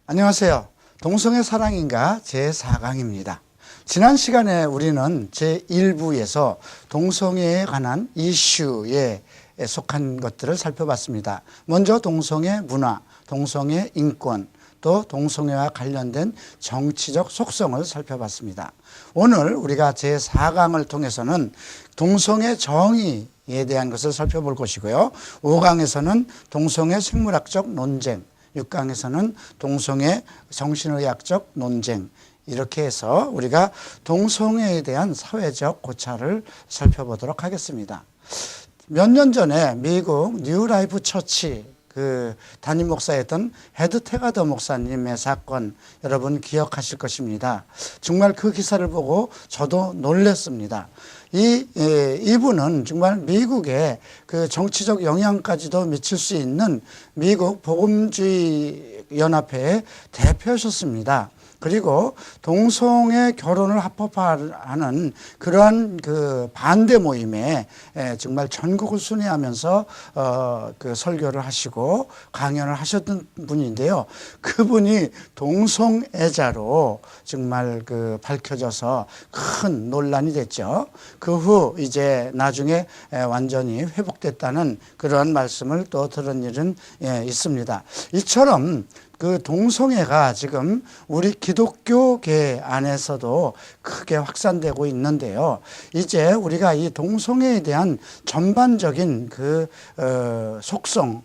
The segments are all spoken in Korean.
안녕하세요. 동성애 사랑인가 제4강입니다. 지난 시간에 우리는 제1부에서 동성애에 관한 이슈에 속한 것들을 살펴봤습니다. 먼저 동성애 문화, 동성애 인권, 또 동성애와 관련된 정치적 속성을 살펴봤습니다. 오늘 우리가 제4강을 통해서는 동성애 정의에 대한 것을 살펴볼 것이고요. 5강에서는 동성애 생물학적 논쟁, 6강에서는 동성애 정신의학적 논쟁, 이렇게 해서 우리가 동성애에 대한 사회적 고찰을 살펴보도록 하겠습니다. 몇 년 전에 미국 뉴라이프 처치 담임 목사였던 헤드 테가더 목사님의 사건 여러분 기억하실 것입니다. 정말 그 기사를 보고 저도 놀랐습니다. 이분은 정말 미국의 그 정치적 영향까지도 미칠 수 있는 미국 복음주의 연합회의 대표셨습니다. 그리고 동성애 결혼을 합법화하는 그러한 그 반대 모임에 정말 전국을 순회하면서 그 설교를 하시고 강연을 하셨던 분인데요. 그분이 동성애자로 정말 그 밝혀져서 큰 논란이 됐죠. 그 후 이제 나중에 완전히 회복됐다는 그러한 말씀을 또 들은 일은 있습니다. 이처럼 그 동성애가 지금 우리 기독교계 안에서도 크게 확산되고 있는데요. 이제 우리가 이 동성애에 대한 전반적인 그 속성을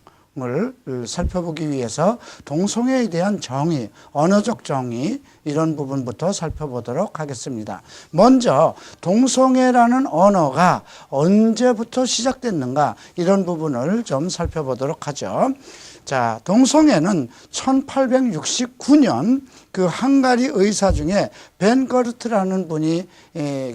살펴보기 위해서 동성애에 대한 정의, 언어적 정의 이런 부분부터 살펴보도록 하겠습니다. 먼저 동성애라는 언어가 언제부터 시작됐는가 이런 부분을 좀 살펴보도록 하죠. 자, 동성애는 1869년 그 헝가리 의사 중에 벤거르트라는 분이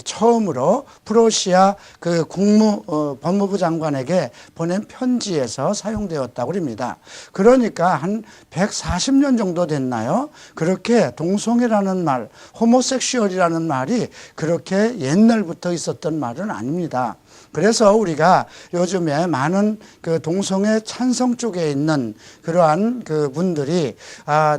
처음으로 프로시아 그 법무부 장관에게 보낸 편지에서 사용되었다고 합니다. 그러니까 한 140년 정도 됐나요? 그렇게 동성애라는 말, 호모섹슈얼이라는 말이 그렇게 옛날부터 있었던 말은 아닙니다. 그래서 우리가 요즘에 많은 그 동성애 찬성 쪽에 있는 그러한 그 분들이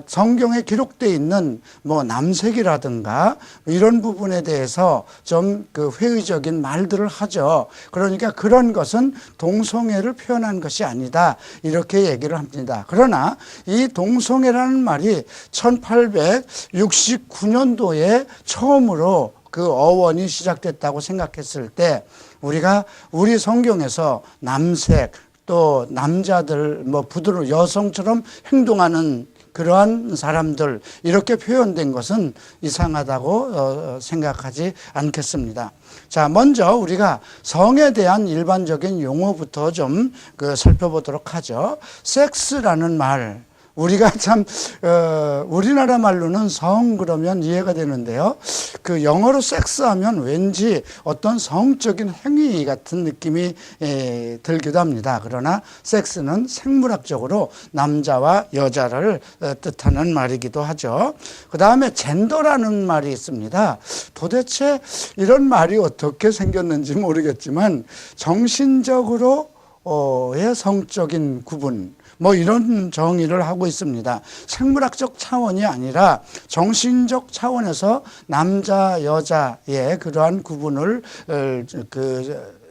성경에 기록되어 있는 뭐 남색이라든가 이런 부분에 대해서 좀 그 회의적인 말들을 하죠. 그러니까 그런 것은 동성애를 표현한 것이 아니다 이렇게 얘기를 합니다. 그러나 이 동성애라는 말이 1869년도에 처음으로 그 어원이 시작됐다고 생각했을 때 우리가 우리 성경에서 남색 또 남자들 뭐 부드러운 여성처럼 행동하는 그러한 사람들 이렇게 표현된 것은 이상하다고 생각하지 않겠습니다. 자, 먼저 우리가 성에 대한 일반적인 용어부터 좀 살펴보도록 하죠. 섹스라는 말. 우리가 참 우리나라 말로는 성 그러면 이해가 되는데요. 그 영어로 섹스하면 왠지 어떤 성적인 행위 같은 느낌이 들기도 합니다. 그러나 섹스는 생물학적으로 남자와 여자를 뜻하는 말이기도 하죠. 그 다음에 젠더라는 말이 있습니다. 도대체 이런 말이 어떻게 생겼는지 모르겠지만 정신적으로의 성적인 구분 뭐 이런 정의를 하고 있습니다. 생물학적 차원이 아니라 정신적 차원에서 남자, 여자의 그러한 구분을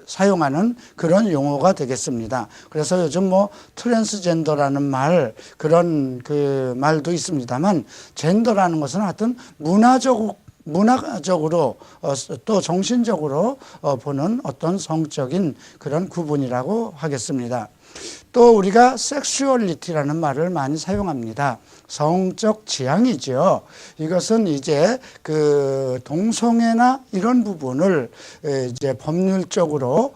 사용하는 그런 용어가 되겠습니다. 그래서 요즘 뭐 트랜스젠더라는 말 그런 그 말도 있습니다만 젠더라는 것은 하여튼 문화적으로 또 정신적으로 보는 어떤 성적인 그런 구분이라고 하겠습니다. 또 우리가 섹슈얼리티라는 말을 많이 사용합니다. 성적 지향이죠. 이것은 이제 그 동성애나 이런 부분을 이제 법률적으로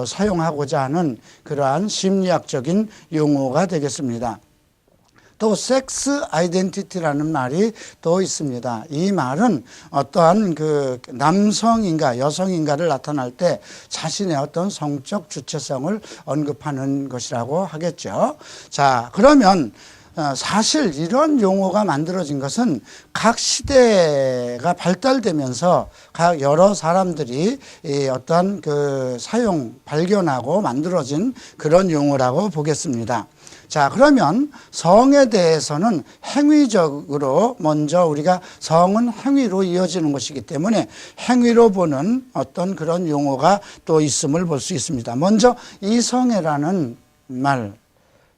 사용하고자 하는 그러한 심리학적인 용어가 되겠습니다. 또 섹스 아이덴티티라는 말이 또 있습니다. 이 말은 어떠한 그 남성인가 여성인가를 나타날 때 자신의 어떤 성적 주체성을 언급하는 것이라고 하겠죠. 자, 그러면 사실 이런 용어가 만들어진 것은 각 시대가 발달되면서 각 여러 사람들이 어떤 그 발견하고 만들어진 그런 용어라고 보겠습니다. 자, 그러면 성에 대해서는 행위적으로 먼저 우리가 성은 행위로 이어지는 것이기 때문에 행위로 보는 어떤 그런 용어가 또 있음을 볼 수 있습니다. 먼저 이성애라는 말,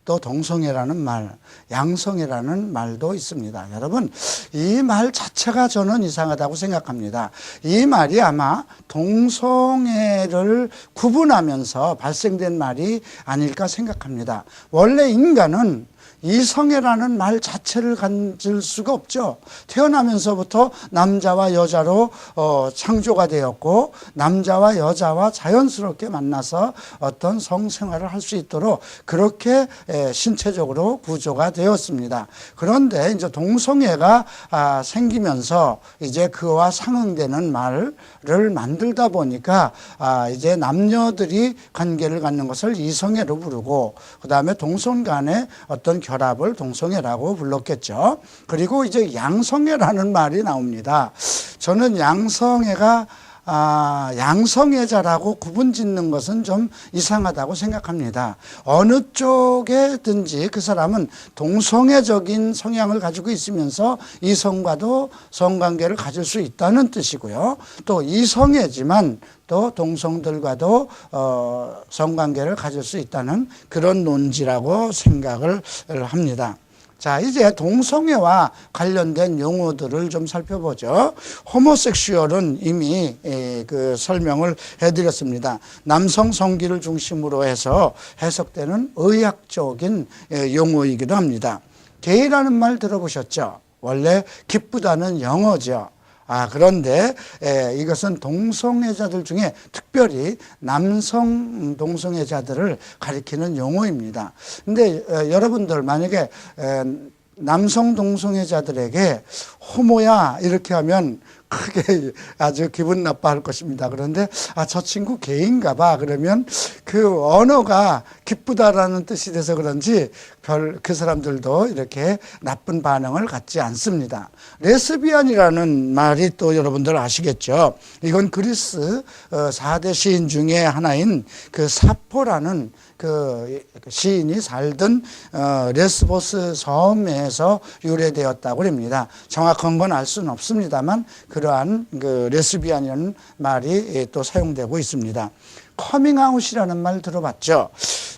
또 동성애라는 말, 양성애라는 말도 있습니다. 여러분, 이 말 자체가 저는 이상하다고 생각합니다. 이 말이 아마 동성애를 구분하면서 발생된 말이 아닐까 생각합니다. 원래 인간은 이성애라는 말 자체를 가질 수가 없죠. 태어나면서부터 남자와 여자로 창조가 되었고 남자와 여자와 자연스럽게 만나서 어떤 성생활을 할 수 있도록 그렇게 신체적으로 구조가 되었습니다. 그런데 이제 동성애가 생기면서 이제 그와 상응되는 말을 만들다 보니까 이제 남녀들이 관계를 갖는 것을 이성애로 부르고 그다음에 동성 간의 어떤 결합을 동성애라고 불렀겠죠. 그리고 이제 양성애라는 말이 나옵니다. 저는 양성애가 양성애자라고 구분 짓는 것은 좀 이상하다고 생각합니다. 어느 쪽에든지 그 사람은 동성애적인 성향을 가지고 있으면서 이성과도 성관계를 가질 수 있다는 뜻이고요. 또 이성애지만 또 동성들과도 성관계를 가질 수 있다는 그런 논지라고 생각을 합니다. 자, 이제 동성애와 관련된 용어들을 좀 살펴보죠. 호모섹슈얼은 이미 그 설명을 해드렸습니다. 남성 성기를 중심으로 해서 해석되는 의학적인 용어이기도 합니다. 게이라는 말 들어보셨죠? 원래 기쁘다는 영어죠. 그런데 이것은 동성애자들 중에 특별히 남성 동성애자들을 가리키는 용어입니다. 근데 여러분들 만약에 남성 동성애자들에게 호모야 이렇게 하면 크게 아주 기분 나빠할 것입니다. 그런데 저 친구 게이인가 봐 그러면 그 언어가 기쁘다라는 뜻이 돼서 그런지 그 사람들도 이렇게 나쁜 반응을 갖지 않습니다. 레스비안이라는 말이 또 여러분들 아시겠죠. 이건 그리스 4대 시인 중에 하나인 그 사포라는 그 시인이 살던 레스보스 섬에서 유래되었다고 합니다. 정확한 건 알 수는 없습니다만 그러한 그 레스비안이라는 말이 또 사용되고 있습니다. 커밍아웃이라는 말 들어봤죠?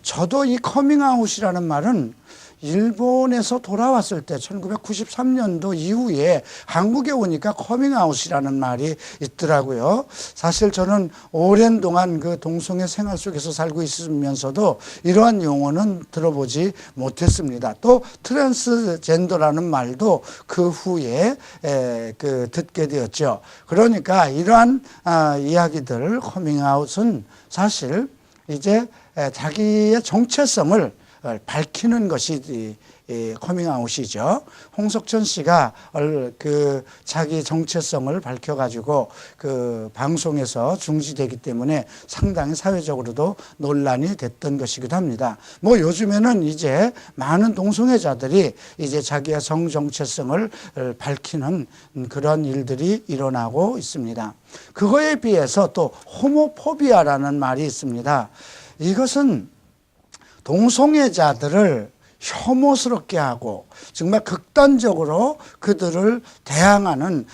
저도 이 커밍아웃이라는 말은 일본에서 돌아왔을 때 1993년도 이후에 한국에 오니까 커밍아웃이라는 말이 있더라고요. 사실 저는 오랜 동안 그 동성애 생활 속에서 살고 있으면서도 이러한 용어는 들어보지 못했습니다. 또 트랜스젠더라는 말도 그 후에 듣게 되었죠. 그러니까 이러한 이야기들 커밍아웃은 사실 이제 자기의 정체성을 밝히는 것이 커밍아웃이죠. 홍석천 씨가 그 자기 정체성을 밝혀가지고 그 방송에서 중지되기 때문에 상당히 사회적으로도 논란이 됐던 것이기도 합니다. 뭐 요즘에는 이제 많은 동성애자들이 이제 자기의 성 정체성을 밝히는 그런 일들이 일어나고 있습니다. 그거에 비해서 또 호모포비아라는 말이 있습니다. 이것은 동성애자들을 혐오스럽게 하고 정말 극단적으로 그들을 대항하는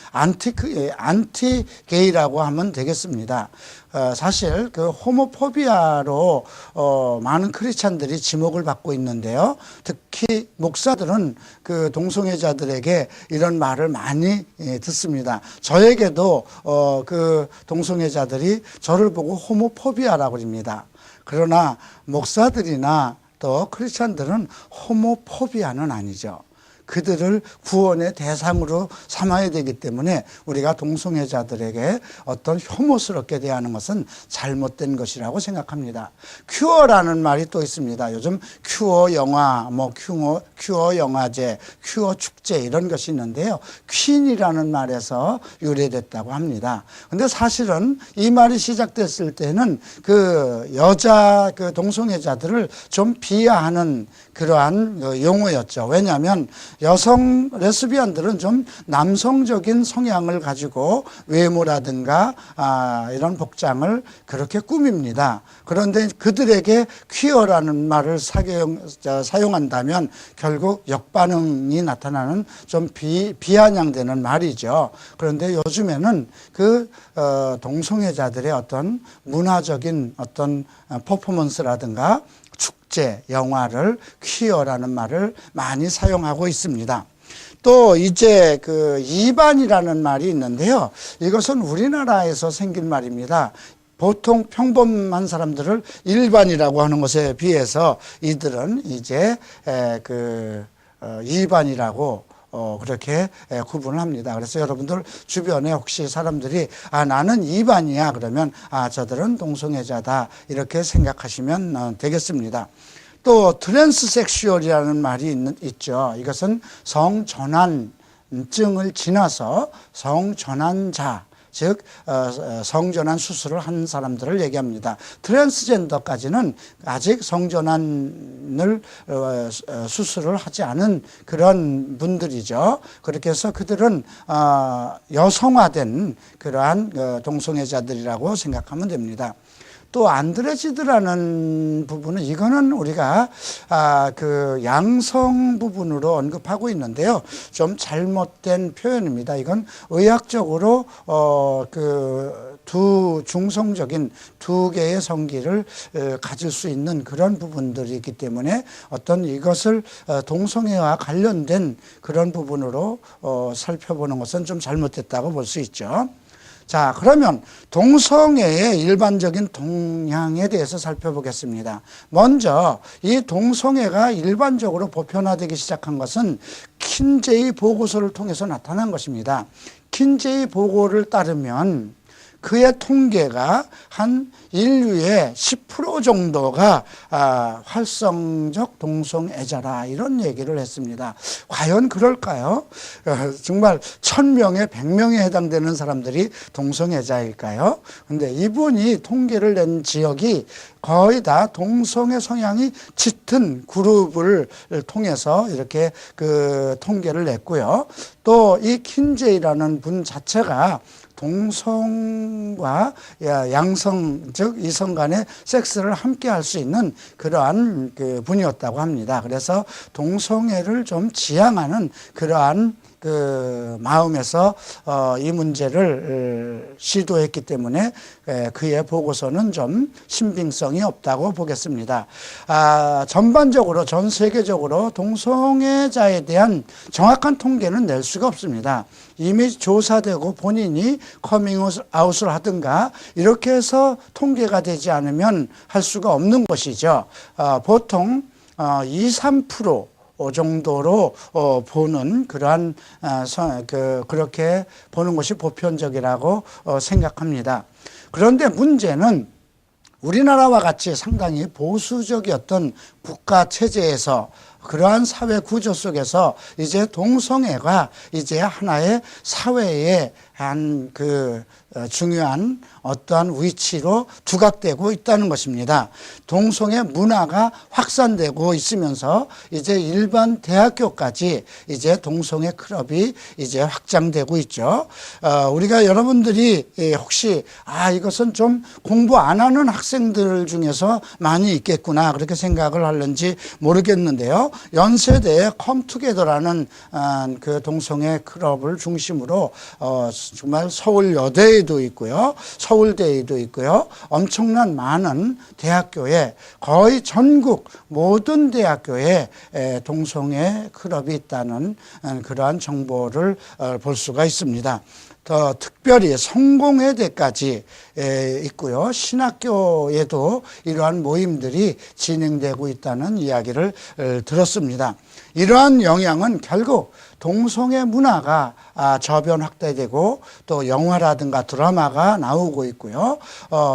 안티게이라고 하면 되겠습니다. 사실 그 호모포비아로 많은 크리스찬들이 지목을 받고 있는데요. 특히 목사들은 그 동성애자들에게 이런 말을 많이 듣습니다. 저에게도 그 동성애자들이 저를 보고 호모포비아라고 합니다. 그러나 목사들이나 또 크리스찬들은 호모포비아는 아니죠. 그들을 구원의 대상으로 삼아야 되기 때문에 우리가 동성애자들에게 어떤 혐오스럽게 대하는 것은 잘못된 것이라고 생각합니다. 큐어라는 말이 또 있습니다. 요즘 큐어 영화, 큐어 영화제, 큐어 축제 이런 것이 있는데요. 퀸이라는 말에서 유래됐다고 합니다. 근데 사실은 이 말이 시작됐을 때는 그 여자 그 동성애자들을 좀 비하하는 그러한 용어였죠. 왜냐하면 여성 레스비언들은 좀 남성적인 성향을 가지고 외모라든가 이런 복장을 그렇게 꾸밉니다. 그런데 그들에게 퀴어라는 말을 사용한다면 결국 역반응이 나타나는 좀 비아냥되는 말이죠. 그런데 요즘에는 그 동성애자들의 어떤 문화적인 어떤 퍼포먼스라든가 축제, 영화를 퀴어라는 말을 많이 사용하고 있습니다. 또 이제 그 이반이라는 말이 있는데요. 이것은 우리나라에서 생긴 말입니다. 보통 평범한 사람들을 일반이라고 하는 것에 비해서 이들은 이제 이반이라고 그렇게 구분을 합니다. 그래서 여러분들 주변에 혹시 사람들이 나는 이반이야 그러면 저들은 동성애자다 이렇게 생각하시면 되겠습니다. 또 트랜스섹슈얼이라는 말이 있죠. 이것은 성전환증을 지나서 성전환자, 즉 성전환 수술을 한 사람들을 얘기합니다. 트랜스젠더까지는 아직 성전환을 수술을 하지 않은 그런 분들이죠. 그렇게 해서 그들은 여성화된 그러한 동성애자들이라고 생각하면 됩니다. 또 안드레지드라는 부분은 이거는 우리가 그 양성 부분으로 언급하고 있는데요. 좀 잘못된 표현입니다. 이건 의학적으로 그 중성적인 두 개의 성기를 가질 수 있는 그런 부분들이 있기 때문에 어떤 이것을 동성애와 관련된 그런 부분으로 살펴보는 것은 좀 잘못됐다고 볼 수 있죠. 자, 그러면 동성애의 일반적인 동향에 대해서 살펴보겠습니다. 먼저 이 동성애가 일반적으로 보편화되기 시작한 것은 킨제이 보고서를 통해서 나타난 것입니다. 킨제이 보고를 따르면 그의 통계가 한 인류의 10% 정도가 활성적 동성애자라 이런 얘기를 했습니다. 과연 그럴까요? 정말 1000명에 100명에 해당되는 사람들이 동성애자일까요? 근데 이분이 통계를 낸 지역이 거의 다 동성애 성향이 짙은 그룹을 통해서 이렇게 그 통계를 냈고요. 또 이 킨제이라는 분 자체가 동성과 양성, 즉 이성 간의 섹스를 함께 할 수 있는 그러한 그 분이었다고 합니다. 그래서 동성애를 좀 지향하는 그러한 그 마음에서 이 문제를 시도했기 때문에 그의 보고서는 좀 신빙성이 없다고 보겠습니다. 전반적으로 전 세계적으로 동성애자에 대한 정확한 통계는 낼 수가 없습니다. 이미 조사되고 본인이 커밍아웃을 하든가 이렇게 해서 통계가 되지 않으면 할 수가 없는 것이죠. 보통 2~3% 정도로 보는 그러한 그렇게 보는 것이 보편적이라고 생각합니다. 그런데 문제는 우리나라와 같이 상당히 보수적이었던 국가 체제에서 그러한 사회 구조 속에서 이제 동성애가 이제 하나의 사회의 한 그 중요한 어떠한 위치로 두각되고 있다는 것입니다. 동성애 문화가 확산되고 있으면서 이제 일반 대학교까지 이제 동성애 클럽이 이제 확장되고 있죠. 우리가 여러분들이 혹시 이것은 좀 공부 안 하는 학생들 중에서 많이 있겠구나 그렇게 생각을 하는지 모르겠는데요. 연세대의 컴투게더라는 그 동성애 클럽을 중심으로 정말 서울여대에도 있고요. 서울대에도 있고요. 엄청난 많은 대학교에 거의 전국 모든 대학교에 동성애 클럽이 있다는 그러한 정보를 볼 수가 있습니다. 더 특별히 성공회대까지 있고요. 신학교에도 이러한 모임들이 진행되고 있다는 이야기를 들었습니다. 이러한 영향은 결국 동성애 문화가 저변 확대되고 또 영화라든가 드라마가 나오고 있고요.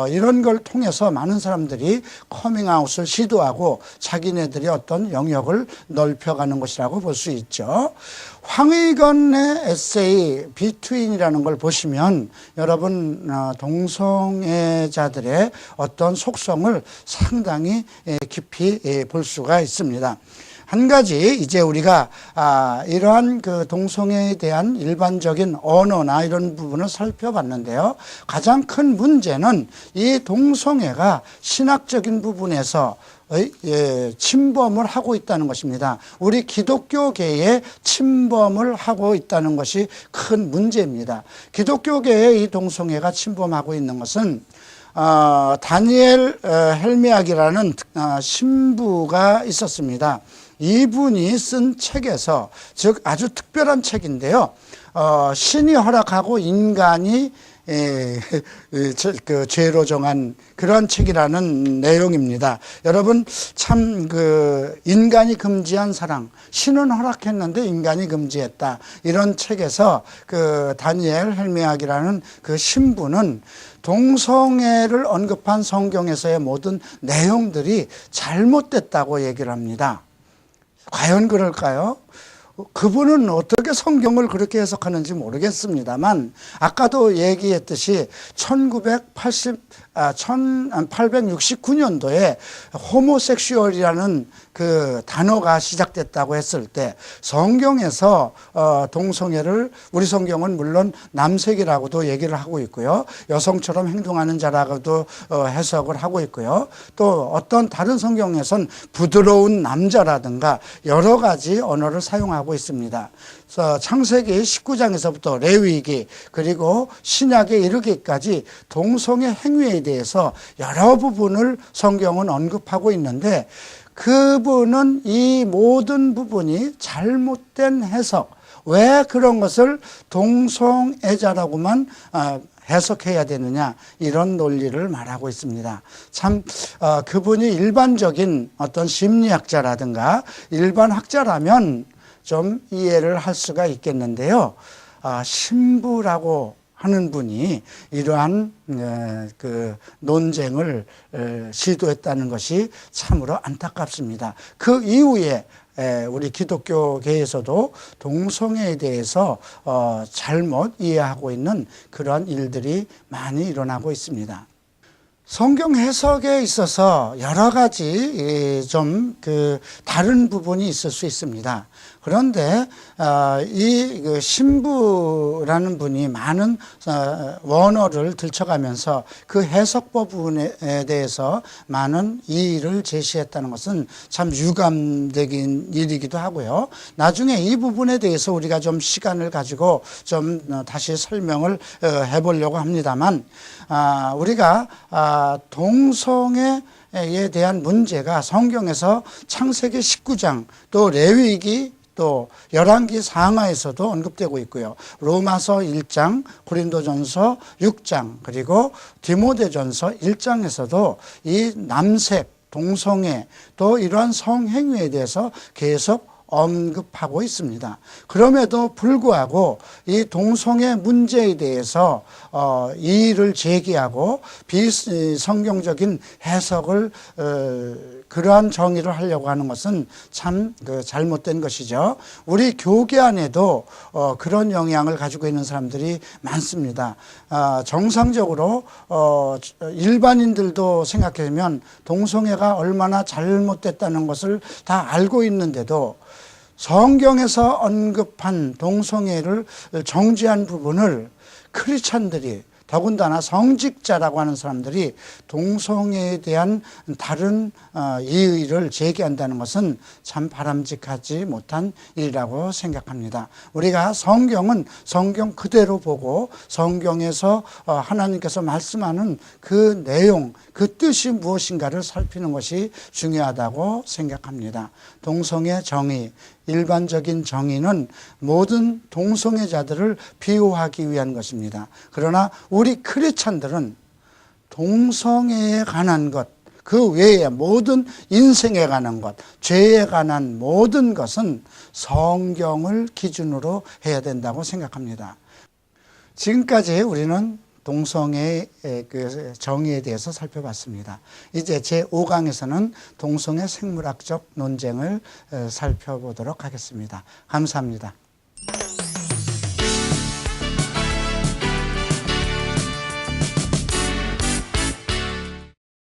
이런 걸 통해서 많은 사람들이 커밍아웃을 시도하고 자기네들의 어떤 영역을 넓혀가는 것이라고 볼 수 있죠. 황의건의 에세이 비트윈이라는 걸 보시면 여러분 동성애자들의 어떤 속성을 상당히 깊이 볼 수가 있습니다. 한 가지 이제 우리가 이러한 그 동성애에 대한 일반적인 언어나 이런 부분을 살펴봤는데요. 가장 큰 문제는 이 동성애가 신학적인 부분에서 침범을 하고 있다는 것입니다. 우리 기독교계에 침범을 하고 있다는 것이 큰 문제입니다. 기독교계에 이 동성애가 침범하고 있는 것은 다니엘 헬미악이라는 신부가 있었습니다. 이분이 쓴 책에서, 즉 아주 특별한 책인데요. 신이 허락하고 인간이 그 죄로 정한 그런 책이라는 내용입니다. 여러분 참 그 인간이 금지한 사랑, 신은 허락했는데 인간이 금지했다, 이런 책에서 그 다니엘 헬미악이라는 그 신부는 동성애를 언급한 성경에서의 모든 내용들이 잘못됐다고 얘기를 합니다. 과연 그럴까요? 그분은 어떻게 성경을 그렇게 해석하는지 모르겠습니다만, 아까도 얘기했듯이 1869년도에 호모섹슈얼이라는 그 단어가 시작됐다고 했을 때 성경에서 동성애를, 우리 성경은 물론 남색이라고도 얘기를 하고 있고요, 여성처럼 행동하는 자라고도 해석을 하고 있고요, 또 어떤 다른 성경에선 부드러운 남자라든가 여러 가지 언어를 사용하고 있습니다. 그래서 창세기 19장에서부터 레위기 그리고 신약에 이르기까지 동성애 행위에 대해서 여러 부분을 성경은 언급하고 있는데, 그분은 이 모든 부분이 잘못된 해석, 왜 그런 것을 동성애자라고만 해석해야 되느냐, 이런 논리를 말하고 있습니다. 참 그분이 일반적인 어떤 심리학자라든가 일반 학자라면 좀 이해를 할 수가 있겠는데요. 신부라고 하는 분이 이러한 그 논쟁을 시도했다는 것이 참으로 안타깝습니다. 그 이후에 우리 기독교계에서도 동성애에 대해서 잘못 이해하고 있는 그러한 일들이 많이 일어나고 있습니다. 성경 해석에 있어서 여러 가지 좀 그 다른 부분이 있을 수 있습니다. 그런데 이 신부라는 분이 많은 원어를 들춰가면서 그 해석 부분에 대해서 많은 이의를 제시했다는 것은 참 유감적인 일이기도 하고요. 나중에 이 부분에 대해서 우리가 좀 시간을 가지고 좀 다시 설명을 해보려고 합니다만, 우리가 동성애에 대한 문제가 성경에서 창세기 19장, 또 레위기, 또 열왕기 상하에서도 언급되고 있고요. 로마서 1장, 고린도전서 6장, 그리고 디모데전서 1장에서도 이 남색, 동성애, 또 이러한 성행위에 대해서 계속 언급하고 있습니다. 그럼에도 불구하고 이 동성애 문제에 대해서 이의를 제기하고 비성경적인 해석을 그러한 정의를 하려고 하는 것은 참 잘못된 것이죠. 우리 교계 안에도 그런 영향을 가지고 있는 사람들이 많습니다. 정상적으로 일반인들도 생각해보면 동성애가 얼마나 잘못됐다는 것을 다 알고 있는데도 성경에서 언급한 동성애를 정죄한 부분을 크리스찬들이, 더군다나 성직자라고 하는 사람들이 동성애에 대한 다른 이의를 제기한다는 것은 참 바람직하지 못한 일이라고 생각합니다. 우리가 성경은 성경 그대로 보고 성경에서 하나님께서 말씀하는 그 내용, 그 뜻이 무엇인가를 살피는 것이 중요하다고 생각합니다. 동성애 정의, 일반적인 정의는 모든 동성애자들을 비호하기 위한 것입니다. 그러나 우리 크리스찬들은 동성애에 관한 것, 그 외에 모든 인생에 관한 것, 죄에 관한 모든 것은 성경을 기준으로 해야 된다고 생각합니다. 지금까지 우리는 동성애의 그 정의에 대해서 살펴봤습니다. 이제 제5강에서는 동성애 생물학적 논쟁을 살펴보도록 하겠습니다. 감사합니다.